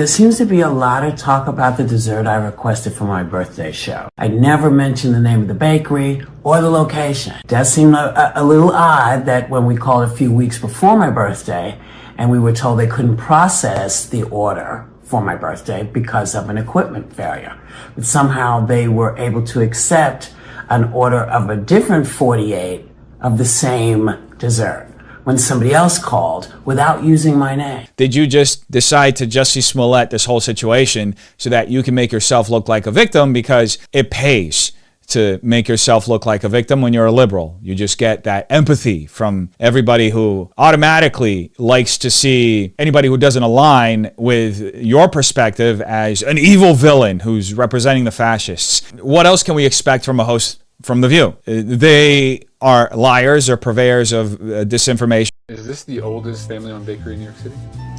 There seems to be a lot of talk about the dessert I requested for my birthday show. I never mentioned the name of the bakery or the location. It does seem a little odd that when we called a few weeks before my birthday and we were told they couldn't process the order for my birthday because of an equipment failure, but somehow they were able to accept an order of a different 48 of the same dessert when somebody else called without using my name. Did you just decide to Jussie Smollett this whole situation so that you can make yourself look like a victim, because it pays to make yourself look like a victim when you're a liberal? You just get that empathy from everybody who automatically likes to see anybody who doesn't align with your perspective as an evil villain who's representing the fascists. What else can we expect from a host from The View? They are liars or purveyors of disinformation. Is this the oldest family-owned bakery in New York City?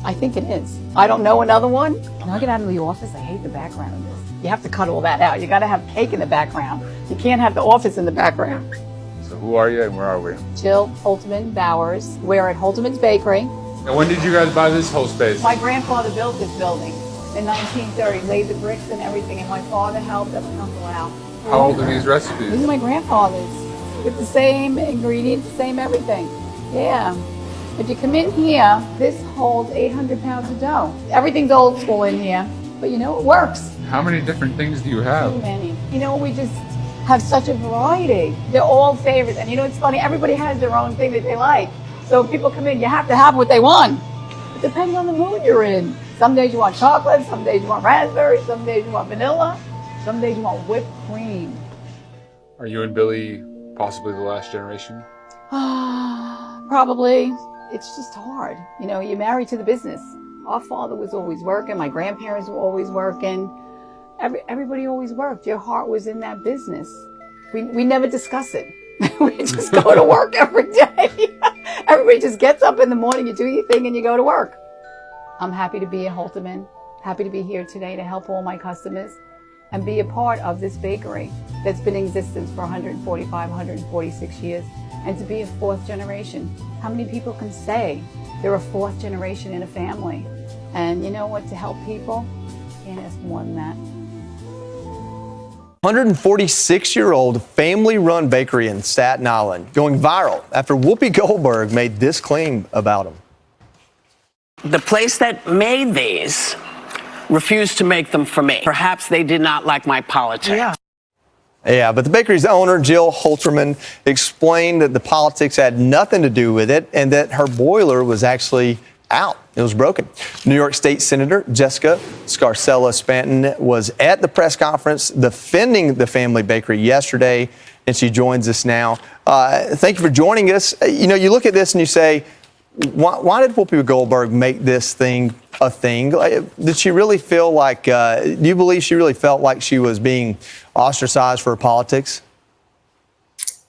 I think it is. I don't know another one. When I get out of the office, I hate the background of this. You have to cut all that out. You got to have cake in the background. You can't have the office in the background. So who are you and where are we? Jill Holterman Bowers. We're at Holterman's Bakery. And when did you guys buy this whole space? My grandfather built this building in 1930, laid the bricks and everything, and my father helped us come out. How old are these recipes? These are my grandfather's. With the same ingredients, the same everything. Yeah. If you come in here, this holds 800 pounds of dough. Everything's old school in here, but you know, it works. How many different things do you have? Too many. You know, we just have such a variety. They're all favorites. And you know, it's funny, everybody has their own thing that they like. So if people come in, you have to have what they want. It depends on the mood you're in. Some days you want chocolate, some days you want raspberry, some days you want vanilla, some days you want whipped cream. Are you and Billy possibly the last generation? Probably. It's just hard. You know, you're married to the business. Our father was always working. My grandparents were always working. Everybody always worked. Your heart was in that business. We never discuss it. We just go to work every day. Everybody just gets up in the morning, you do your thing, and you go to work. I'm happy to be at Holterman. Happy to be here today to help all my customers and be a part of this bakery that's been in existence for 145, 146 years, and to be a fourth generation. How many people can say they're a fourth generation in a family? And you know what, to help people, can't ask more than that. 146-year-old family-run bakery in Staten Island going viral after Whoopi Goldberg made this claim about him. The place that made these refused to make them for me. Perhaps they did not like my politics. Yeah, but the bakery's owner, Jill Holterman, explained that the politics had nothing to do with it and that her boiler was actually out. It was broken. New York State Senator Jessica Scarcella-Stanton was at the press conference defending the family bakery yesterday, and she joins us now. Thank you for joining us. You know, you look at this and you say, why did Whoopi Goldberg make this thing a thing? Did she really feel like, do you believe she really felt like she was being ostracized for her politics?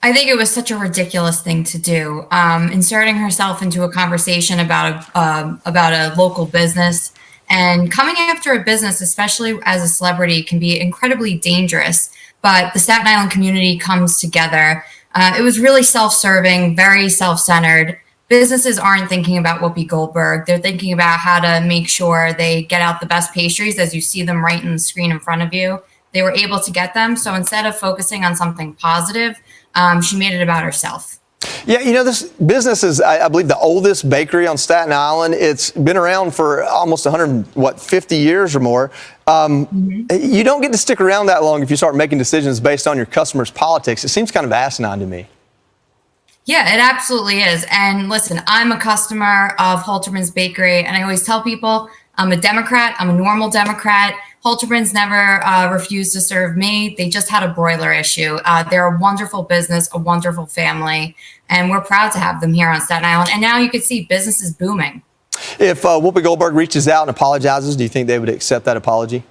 I think it was such a ridiculous thing to do, inserting herself into a conversation about a local business, and coming after a business, especially as a celebrity, can be incredibly dangerous. But the Staten Island community comes together. It was really self-serving, very self-centered. Businesses aren't thinking about Whoopi Goldberg. They're thinking about how to make sure they get out the best pastries as you see them right in the screen in front of you. They were able to get them. So instead of focusing on something positive, she made it about herself. Yeah, you know, this business is, I believe, the oldest bakery on Staten Island. It's been around for almost 50 years or more. You don't get to stick around that long if you start making decisions based on your customers' politics. It seems kind of asinine to me. Yeah, it absolutely is. And listen, I'm a customer of Holterman's Bakery, and I always tell people I'm a Democrat. I'm a normal Democrat. Holterman's never refused to serve me. They just had a broiler issue. They're a wonderful business, a wonderful family, and we're proud to have them here on Staten Island. And now you can see business is booming. If Whoopi Goldberg reaches out and apologizes, do you think they would accept that apology?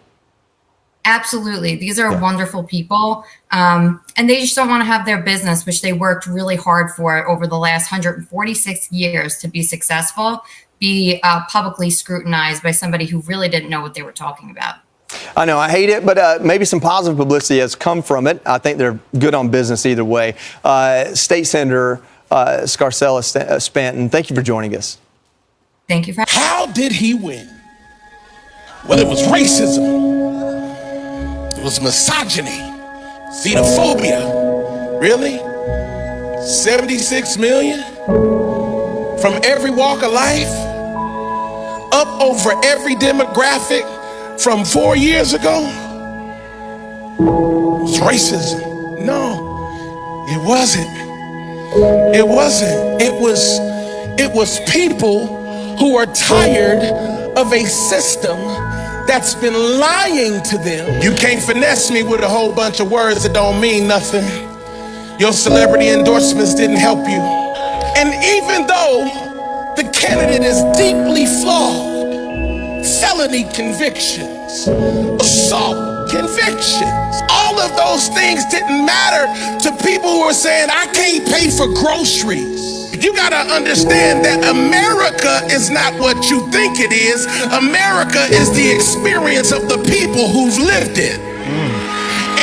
Absolutely. These are wonderful people. And they just don't want to have their business, which they worked really hard for over the last 146 years to be successful, be publicly scrutinized by somebody who really didn't know what they were talking about. I know, I hate it, but maybe some positive publicity has come from it. I think they're good on business either way. State Senator Scarcella-Stanton, thank you for joining us. Thank you for How did he win? Well, it was racism. It was misogyny. Xenophobia. Really? 76 million? From every walk of life? Up over every demographic from 4 years ago? It was racism. No, it wasn't. It wasn't. It was people who are tired of a system that's been lying to them. You can't finesse me with a whole bunch of words that don't mean nothing. Your celebrity endorsements didn't help you. And even though the candidate is deeply flawed, felony convictions, assault convictions, all of those things didn't matter to people who are saying, I can't pay for groceries. You gotta understand that America is not what you think it is. America is the experience of the people who've lived it.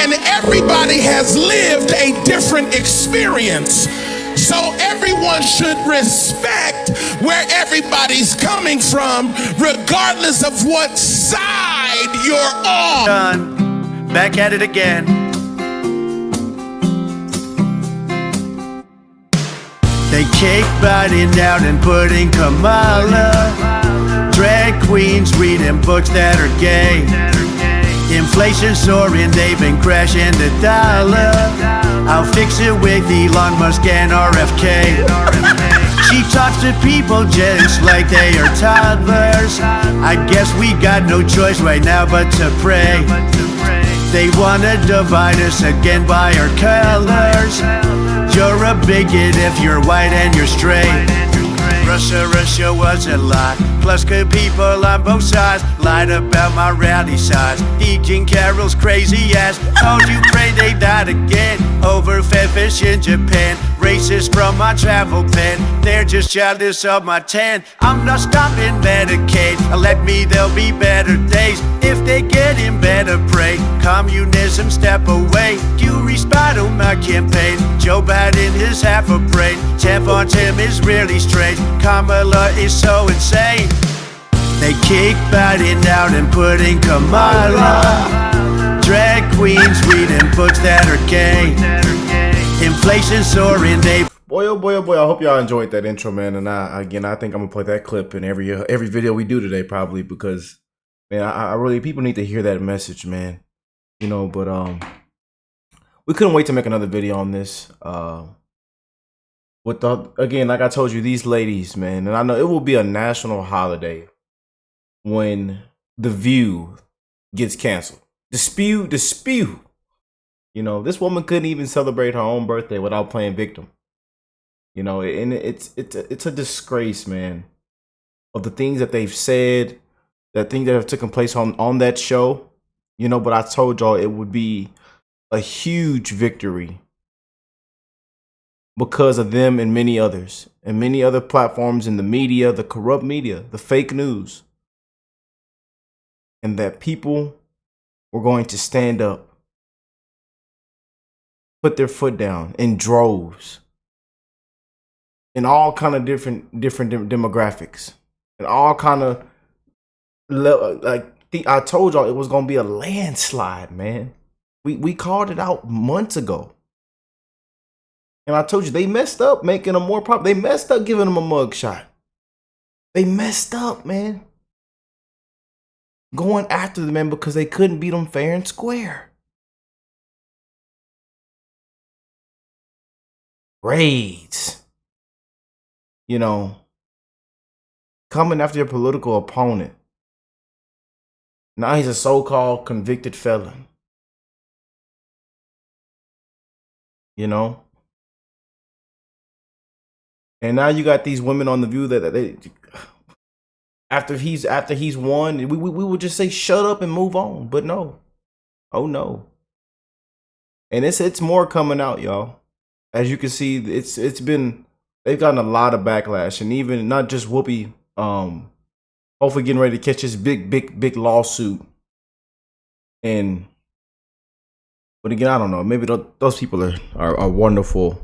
And everybody has lived a different experience. So everyone should respect where everybody's coming from, regardless of what side you're on. Done. Back at it again. They kick Biden down and put in Kamala. Drag queens reading books that are gay. Inflation soaring, they've been crashing the dollar. I'll fix it with Elon Musk and RFK. She talks to people just like they are toddlers. I guess we got no choice right now but to pray. They wanna divide us again by our colors. You're a bigot if you're white and you're straight. Russia was a lie. Plus good people on both sides lied about my rally size. Eating Carol's crazy ass. Told Ukraine they died again over fed fish in Japan. Racist from my travel pen. They're just jealous of my tan. I'm not stopping Medicaid. Let me, there'll be better days. If they get in better pray. Communism step away. You respond on my campaign. Joe Biden is half a brain. Temp on Tim is really strange. Kamala is so insane. They kick Biden out and put in Kamala. Drag queens reading books that are gay. Inflation soaring, they Boy, oh boy, oh boy, I hope y'all enjoyed that intro, man. And I think I'm gonna play that clip in every video we do today, probably, because man, I really, people need to hear that message, man. You know, but we couldn't wait to make another video on this. Again, like I told you, these ladies, man, and I know it will be a national holiday when The View gets canceled. Dispute. You know, this woman couldn't even celebrate her own birthday without playing victim. You know, and it's a disgrace, man, of the things that they've said, the things that have taken place on that show. You know, but I told y'all it would be a huge victory because of them and many others, and many other platforms in the media, the corrupt media, the fake news, and that people were going to stand up, put their foot down in droves, in all kind of different demographics, and all kind of I told y'all it was gonna be a landslide, man. We called it out months ago, and I told you they messed up making them more popular. They messed up giving them a mugshot. They messed up, man, going after the man because they couldn't beat them fair and square. Raids, you know, coming after your political opponent. Now he's a so-called convicted felon. You know? And now you got these women on The View that they, after he's won, we would just say shut up and move on. But no. Oh no. And it's more coming out, y'all. As you can see, they've gotten a lot of backlash, and even not just Whoopi, hopefully getting ready to catch this big lawsuit. But again, I don't know. Maybe those people are wonderful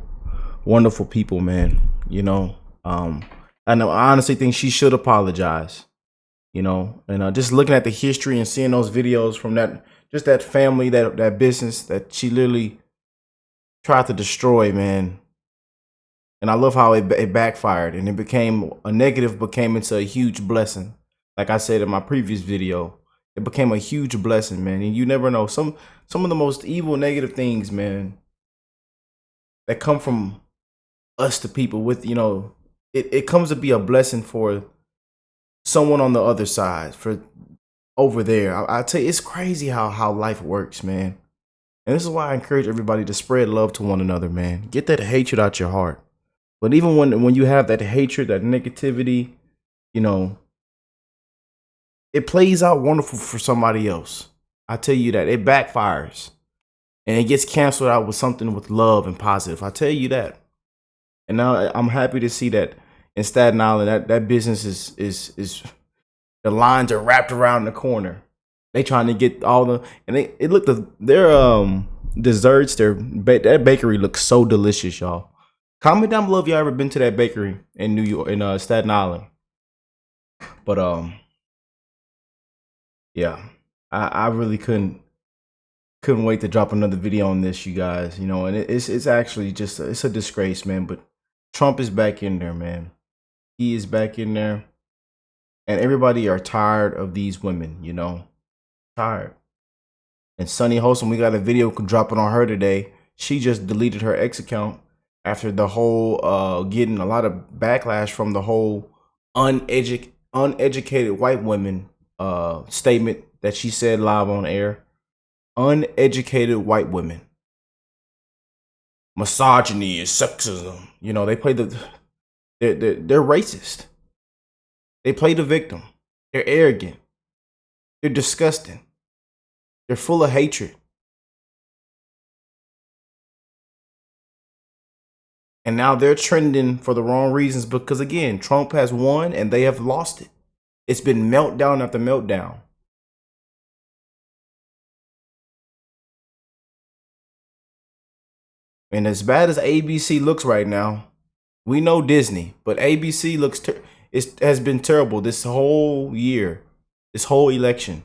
people, man. You know, I honestly think she should apologize. you know, and just looking at the history and seeing those videos from that family, that business that she literally tried to destroy, man. And I love how it backfired, and it became a negative, became into a huge blessing. Like I said in my previous video, it became a huge blessing, man. And you never know, some of the most evil, negative things, man, that come from us to people with, you know, it comes to be a blessing for someone on the other side, for over there. I tell you, it's crazy how life works, man. And this is why I encourage everybody to spread love to one another, man. Get that hatred out your heart. But even when you have that hatred, that negativity, you know, it plays out wonderful for somebody else. I tell you that. It backfires. And it gets canceled out with something with love and positive. I tell you that. And now I'm happy to see that in Staten Island, that business is the lines are wrapped around the corner. They trying to get all the, and their desserts, that bakery looks so delicious, y'all. Comment down below if y'all ever been to that bakery in New York, in Staten Island. But yeah, I really couldn't wait to drop another video on this, you guys. You know, and it's actually just it's a disgrace, man. But Trump is back in there, man. He is back in there, and everybody are tired of these women. You know, tired. And Sunny Wholesome, we got a video dropping on her today. She just deleted her ex account after the whole getting a lot of backlash from the whole uneducated white women statement that she said live on air. Uneducated white women, misogyny and sexism. You know, they play they're racist. They play the victim. They're arrogant. They're disgusting. They're full of hatred. And now they're trending for the wrong reasons because, again, Trump has won and they have lost it. It's been meltdown after meltdown. And as bad as ABC looks right now, we know Disney, but ABC has been terrible this whole year, this whole election.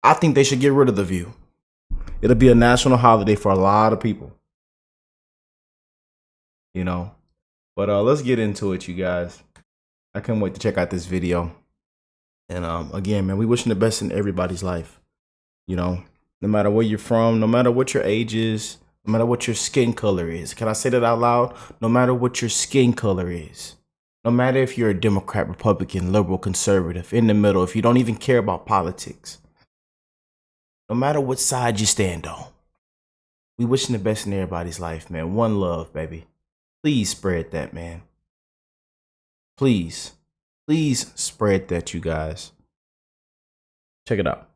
I think they should get rid of The View. It'll be a national holiday for a lot of people. You know, but let's get into it, you guys. I can't wait to check out this video. And again, man, we wishing the best in everybody's life. You know, no matter where you're from, no matter what your age is, no matter what your skin color is. Can I say that out loud? No matter what your skin color is. No matter if you're a Democrat, Republican, liberal, conservative, in the middle, if you don't even care about politics. No matter what side you stand on. We wishing the best in everybody's life, man. One love, baby. Please spread that, man. Please spread that, you guys. Check it out.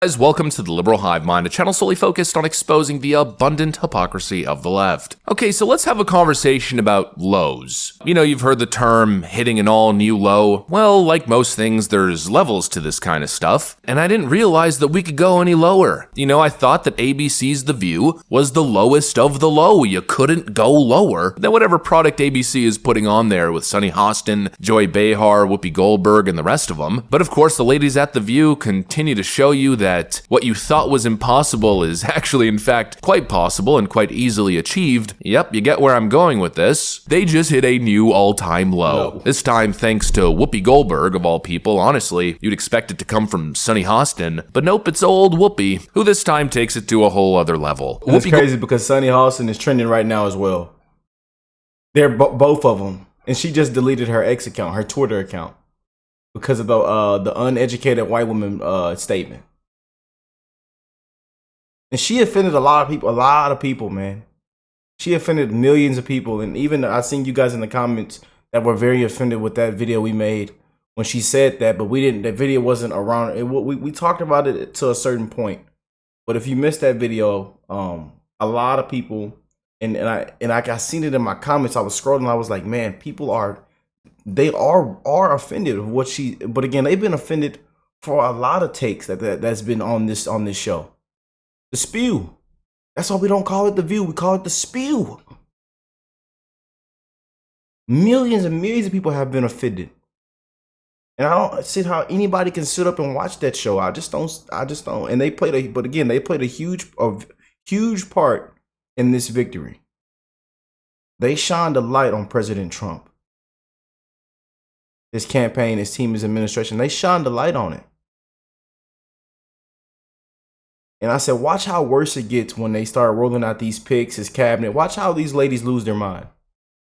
Guys, welcome to the Liberal Hive Mind, a channel solely focused on exposing the abundant hypocrisy of the left. Okay, so let's have a conversation about lows. You know, you've heard the term hitting an all-new low. Well, like most things, there's levels to this kind of stuff, and I didn't realize that we could go any lower. You know, I thought that ABC's The View was the lowest of the low. You couldn't go lower than whatever product ABC is putting on there with Sunny Hostin, Joy Behar, Whoopi Goldberg, and the rest of them. But of course, the ladies at The View continue to show you that what you thought was impossible is actually, in fact, quite possible and quite easily achieved. Yep, you get where I'm going with this. They just hit a new all-time low. This time thanks to Whoopi Goldberg, of all people. Honestly, you'd expect it to come from Sunny Hostin, but nope, it's old Whoopi, who this time takes it to a whole other level. It's crazy because Sunny Hostin is trending right now as well. They're both of them. And she just deleted her ex account, her Twitter account, because of the uneducated white woman statement. And she offended a lot of people, man. She offended millions of people. And even I seen you guys in the comments that were very offended with that video we made when she said that, but we didn't, that video wasn't around. We talked about it to a certain point. But if you missed that video, a lot of people, and I seen it in my comments, I was scrolling, I was like, man, people are offended of what she, but again, they've been offended for a lot of takes that's been on this show. The spew. That's why we don't call it The View. We call it the spew. Millions and millions of people have been offended. And I don't see how anybody can sit up and watch that show. I just don't. And they played a huge part in this victory. They shined a light on President Trump, his campaign, his team, his administration. They shined a light on it. And I said, watch how worse it gets when they start rolling out these picks, his cabinet. Watch how these ladies lose their mind.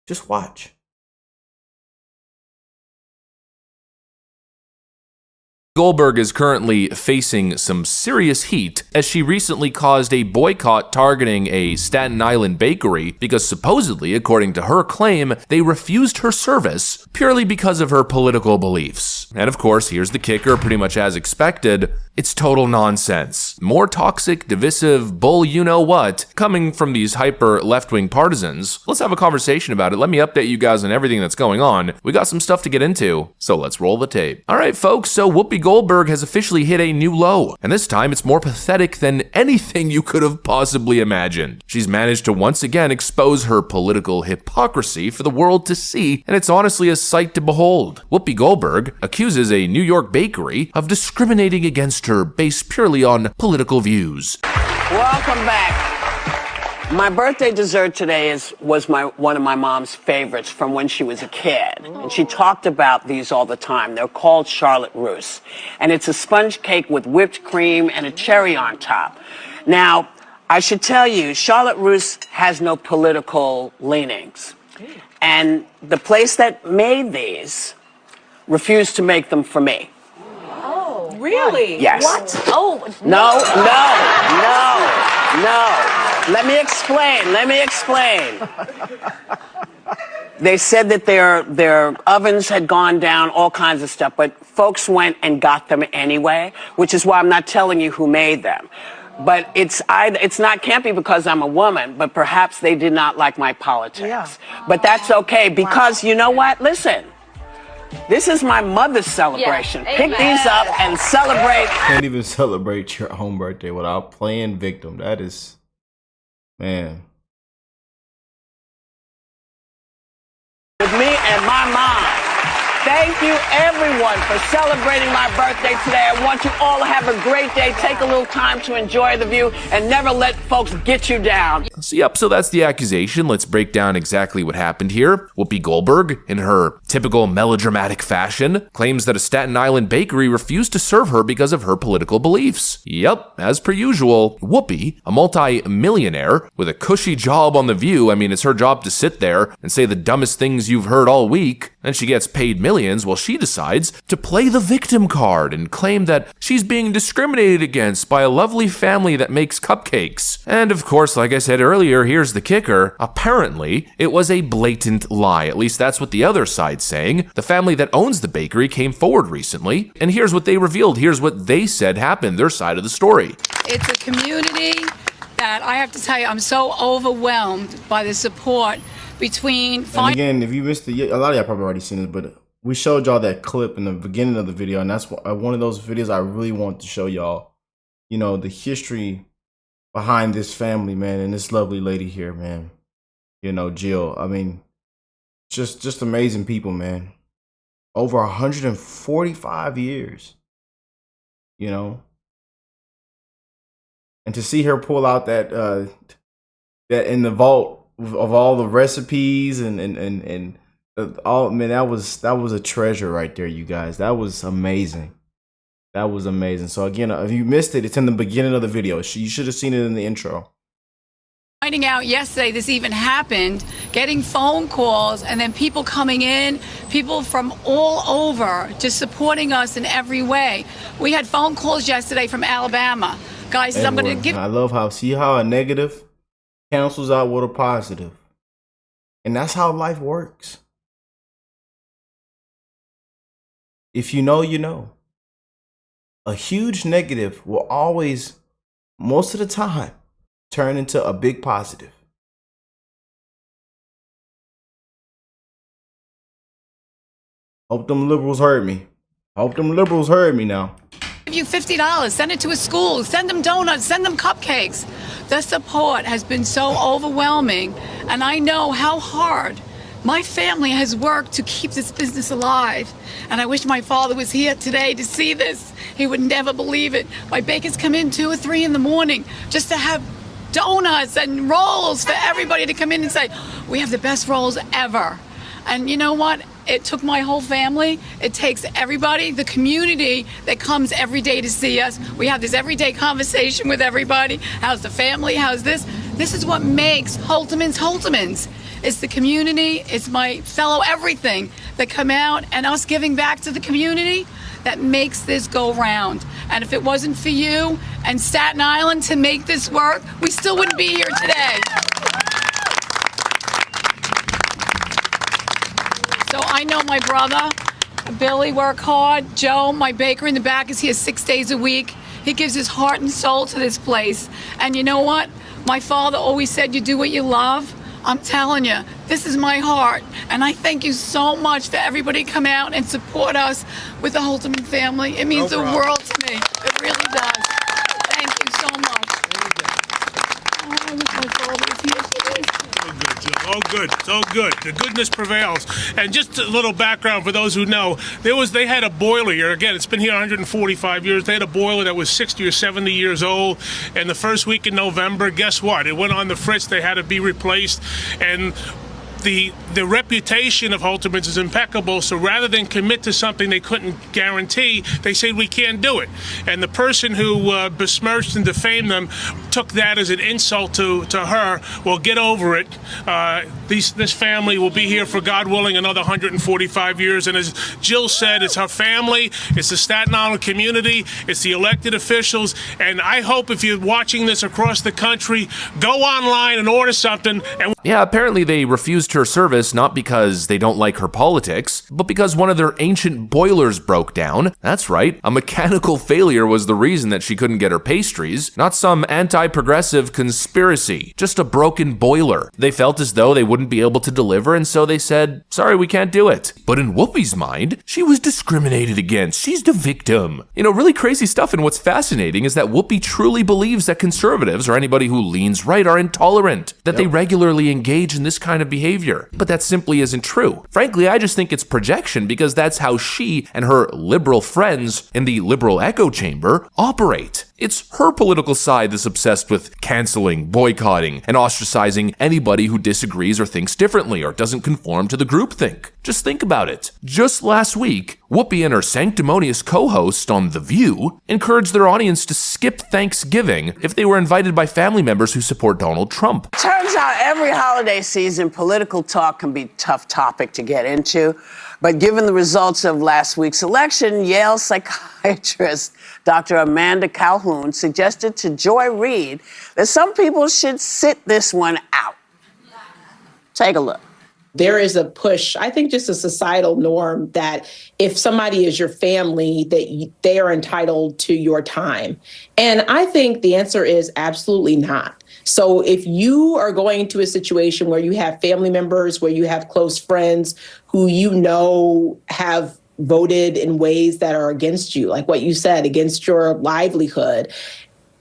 Just watch. Goldberg is currently facing some serious heat as she recently caused a boycott targeting a Staten Island bakery because supposedly, according to her claim, they refused her service purely because of her political beliefs. And of course, here's the kicker, pretty much as expected, it's total nonsense. More toxic, divisive, bull you-know-what coming from these hyper left-wing partisans. Let's have a conversation about it. Let me update you guys on everything that's going on. We got some stuff to get into, so let's roll the tape. All right, folks, so Whoopi Goldberg has officially hit a new low, and this time it's more pathetic than anything you could have possibly imagined. She's managed to once again expose her political hypocrisy for the world to see, and it's honestly a sight to behold. Whoopi Goldberg accuses a New York bakery of discriminating against her based purely on political views. Welcome back. My birthday dessert today was one of my mom's favorites from when she was a kid. And she talked about these all the time. They're called Charlotte Russe. And it's a sponge cake with whipped cream and a cherry on top. Now, I should tell you, Charlotte Russe has no political leanings. And the place that made these refused to make them for me. Really? Yes. What? Oh. No. Let me explain. They said that their ovens had gone down, all kinds of stuff, but folks went and got them anyway, which is why I'm not telling you who made them. But can't be because I'm a woman, but perhaps they did not like my politics. Yeah. But that's okay, because you know what? Listen. This is my mother's celebration. Yes, pick these up and celebrate. Can't even celebrate your own birthday without playing victim. That is, man. With me and my mom. Thank you, everyone, for celebrating my birthday today. I want you all to have a great day. Take a little time to enjoy the view and never let folks get you down. So that's the accusation. Let's break down exactly what happened here. Whoopi Goldberg, in her typical melodramatic fashion, claims that a Staten Island bakery refused to serve her because of her political beliefs. Yep, as per usual, Whoopi, a multi-millionaire with a cushy job on The View, I mean, it's her job to sit there and say the dumbest things you've heard all week, and she gets paid millions while she decides to play the victim card and claim that she's being discriminated against by a lovely family that makes cupcakes. And of course, like I said earlier, here's the kicker. Apparently, it was a blatant lie. At least that's what the other side's saying. The family that owns the bakery came forward recently, and here's what they revealed. Here's what they said happened, their side of the story. It's a community that I have to tell you, I'm so overwhelmed by the support between. And again, if you missed it, a lot of y'all probably already seen it, but we showed y'all that clip in the beginning of the video, and that's one of those videos I really want to show y'all, you know, the history behind this family, man, and this lovely lady here, man. You know, Jill. I mean, just amazing people, man. Over 145 years, you know. And to see her pull out that in the vault of all the recipes and all, man, that was a treasure right there, you guys. That was amazing. That was amazing. So again, if you missed it, it's in the beginning of the video. You should have seen it in the intro. Finding out yesterday this even happened, getting phone calls, and then people coming in, people from all over, just supporting us in every way. We had phone calls yesterday from Alabama. Guys, I'm going to give. I love how a negative cancels out with a positive. And that's how life works. If you know, you know. A huge negative will always, most of the time, turn into a big positive. Hope them liberals heard me. Hope them liberals heard me now. Give you $50, send it to a school, send them donuts, send them cupcakes. The support has been so overwhelming, and I know how hard My family has worked to keep this business alive, and I wish my father was here today to see this. He would never believe it. My bakers come in 2 or 3 in the morning just to have donuts and rolls for everybody to come in and say, we have the best rolls ever. And you know what? It took my whole family. It takes everybody, the community that comes every day to see us. We have this everyday conversation with everybody. How's the family? How's this? This is what makes Holterman's Holterman's. It's the community. It's my fellow everything that come out and us giving back to the community that makes this go round. And if it wasn't for you and Staten Island to make this work, we still wouldn't be here today. So I know my brother, Billy, work hard. Joe, my baker in the back, is here 6 days a week. He gives his heart and soul to this place. And you know what? My father always said, you do what you love. I'm telling you, this is my heart. And I thank you so much for everybody to come out and support us with the Holterman family. It means the world to me. It really does. Thank you so much. Oh, I wish my father was here for this. Oh, good. So good. The goodness prevails. And just a little background for those who know, they had a boiler here. Again, it's been here 145 years. They had a boiler that was 60 or 70 years old. And the first week in November, guess what? It went on the fritz. They had to be replaced. And the reputation of Holterman's is impeccable, so rather than commit to something they couldn't guarantee, they said we can't do it. And the person who besmirched and defamed them took that as an insult to her. Well, get over it. This family will be here for, God willing, another 145 years. And as Jill said, it's her family, it's the Staten Island community, it's the elected officials. And I hope if you're watching this across the country, go online and order something. And Yeah, apparently they refused her service not because they don't like her politics, but because one of their ancient boilers broke down. That's right, a mechanical failure was the reason that she couldn't get her pastries, not some anti-progressive conspiracy, just a broken boiler. They felt as though they wouldn't be able to deliver, and so they said, sorry, we can't do it. But in Whoopi's mind, she was discriminated against. She's the victim. You know, really crazy stuff, and what's fascinating is that Whoopi truly believes that conservatives, or anybody who leans right, are intolerant, that they regularly engage in this kind of behavior. But that simply isn't true. Frankly, I just think it's projection because that's how she and her liberal friends in the liberal echo chamber operate. It's her political side that's obsessed with canceling, boycotting, and ostracizing anybody who disagrees or thinks differently or doesn't conform to the groupthink. Just think about it. Just last week, Whoopi and her sanctimonious co-host on The View encouraged their audience to skip Thanksgiving if they were invited by family members who support Donald Trump. Turns out every holiday season, political talk can be a tough topic to get into. But given the results of last week's election, Yale psychiatrist Dr. Amanda Calhoun suggested to Joy Reid that some people should sit this one out. Take a look. There is a push, I think just a societal norm that if somebody is your family, that they are entitled to your time. And I think the answer is absolutely not. So if you are going into a situation where you have family members, where you have close friends who you know have voted in ways that are against you, like what you said, against your livelihood,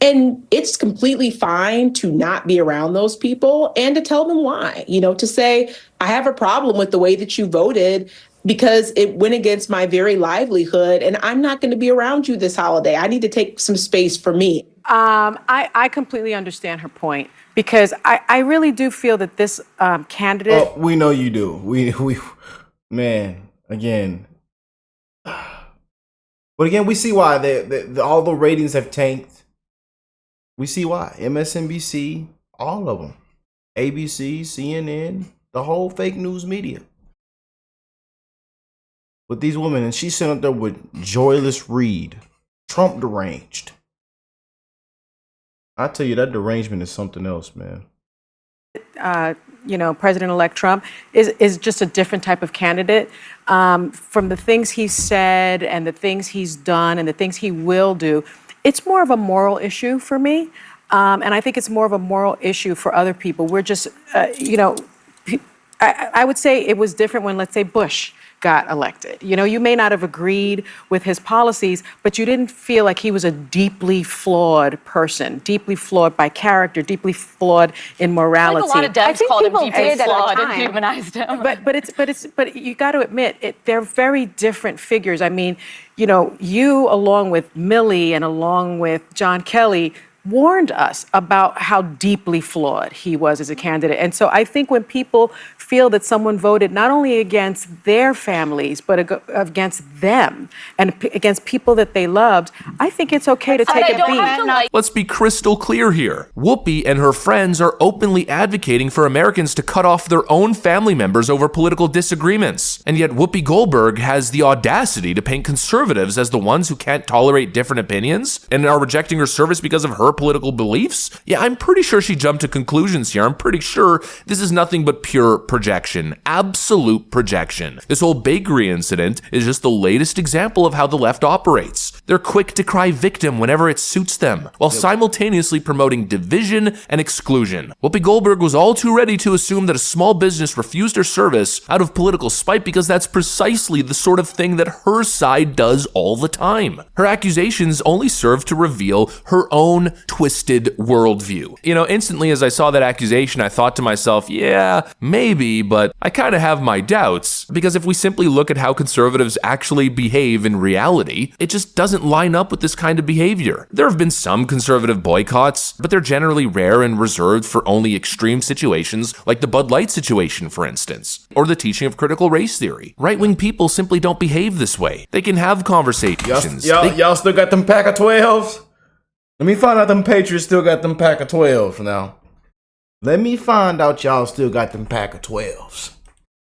and it's completely fine to not be around those people and to tell them why, to say, I have a problem with the way that you voted because it went against my very livelihood and I'm not going to be around you this holiday. I need to take some space for me. I completely understand her point because I really do feel that this candidate. Oh, we know you do. We man, again. But again, we see why all the ratings have tanked. We see why. MSNBC, all of them. ABC, CNN, the whole fake news media. With these women, and she's sitting up there with Joyless Reid, Trump deranged. I tell you, that derangement is something else, man. President-elect Trump is just a different type of candidate. From the things he's said and the things he's done and the things he will do, it's more of a moral issue for me. And I think it's more of a moral issue for other people. We're just, I would say it was different when, let's say, Bush got elected. You know, you may not have agreed with his policies, but you didn't feel like he was a deeply flawed person, deeply flawed by character, deeply flawed in morality. I think a lot of Dems called him deeply flawed and humanized him. But you got to admit, they're very different figures. I mean, you know, you along with Milley and along with John Kelly warned us about how deeply flawed he was as a candidate. And so I think when people feel that someone voted not only against their families, but against them and against people that they loved, I think it's okay to take a beat. Let's be crystal clear here. Whoopi and her friends are openly advocating for Americans to cut off their own family members over political disagreements. And yet Whoopi Goldberg has the audacity to paint conservatives as the ones who can't tolerate different opinions and are rejecting her service because of her political beliefs? Yeah, I'm pretty sure she jumped to conclusions here. I'm pretty sure this is nothing but pure projection. Absolute projection. This whole bakery incident is just the latest example of how the left operates. They're quick to cry victim whenever it suits them, while simultaneously promoting division and exclusion. Whoopi Goldberg was all too ready to assume that a small business refused her service out of political spite because that's precisely the sort of thing that her side does all the time. Her accusations only serve to reveal her own twisted worldview. You know, instantly as I saw that accusation, I thought to myself, yeah, maybe, but I kind of have my doubts, because if we simply look at how conservatives actually behave in reality, it just doesn't line up with this kind of behavior. There have been some conservative boycotts, but they're generally rare and reserved for only extreme situations, like the Bud Light situation, for instance, or the teaching of critical race theory. Right-wing people simply don't behave this way. They can have conversations. Y'all still got them pack of 12s? Let me find out them Patriots still got them pack of 12s now. Let me find out y'all still got them pack of 12s.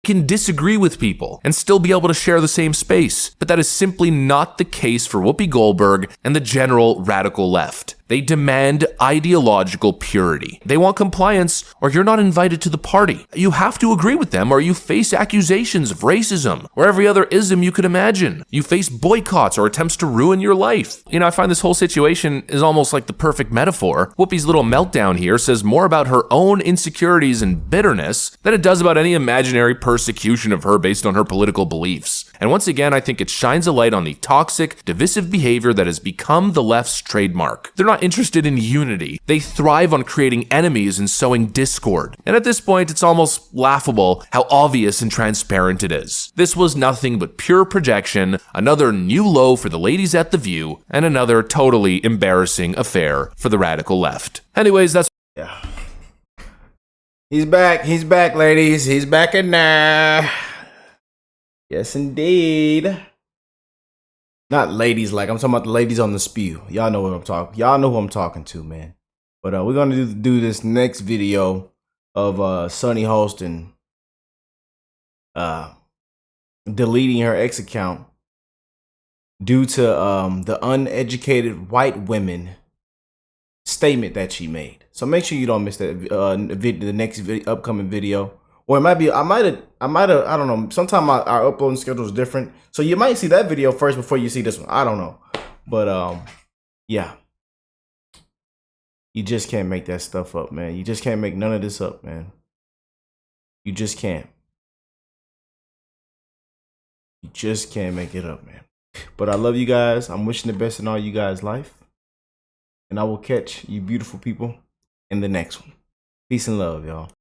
Can disagree with people and still be able to share the same space, but that is simply not the case for Whoopi Goldberg and the general radical left. They demand ideological purity. They want compliance, or you're not invited to the party. You have to agree with them, or you face accusations of racism, or every other ism you could imagine. You face boycotts or attempts to ruin your life. You know, I find this whole situation is almost like the perfect metaphor. Whoopi's little meltdown here says more about her own insecurities and bitterness than it does about any imaginary persecution of her based on her political beliefs. And once again, I think it shines a light on the toxic, divisive behavior that has become the left's trademark. They're not interested in unity. They thrive on creating enemies and sowing discord. And at this point, it's almost laughable how obvious and transparent it is. This was nothing but pure projection, another new low for the ladies at The View, and another totally embarrassing affair for the radical left. Anyways, that's... Yeah. He's back, ladies. He's back in there. Yes, indeed. Not ladies, like I'm talking about the ladies on the spew. Y'all know what I'm talking. Y'all know who I'm talking to, man. But we're gonna do this next video of Sunny Holston deleting her X account due to the uneducated white women statement that she made. So make sure you don't miss that the next upcoming video. Or it might be, I might have, I don't know. Sometimes our uploading schedule is different. So you might see that video first before you see this one. I don't know. But yeah. You just can't make that stuff up, man. You just can't make none of this up, man. You just can't. You just can't make it up, man. But I love you guys. I'm wishing the best in all you guys' life. And I will catch you beautiful people in the next one. Peace and love, y'all.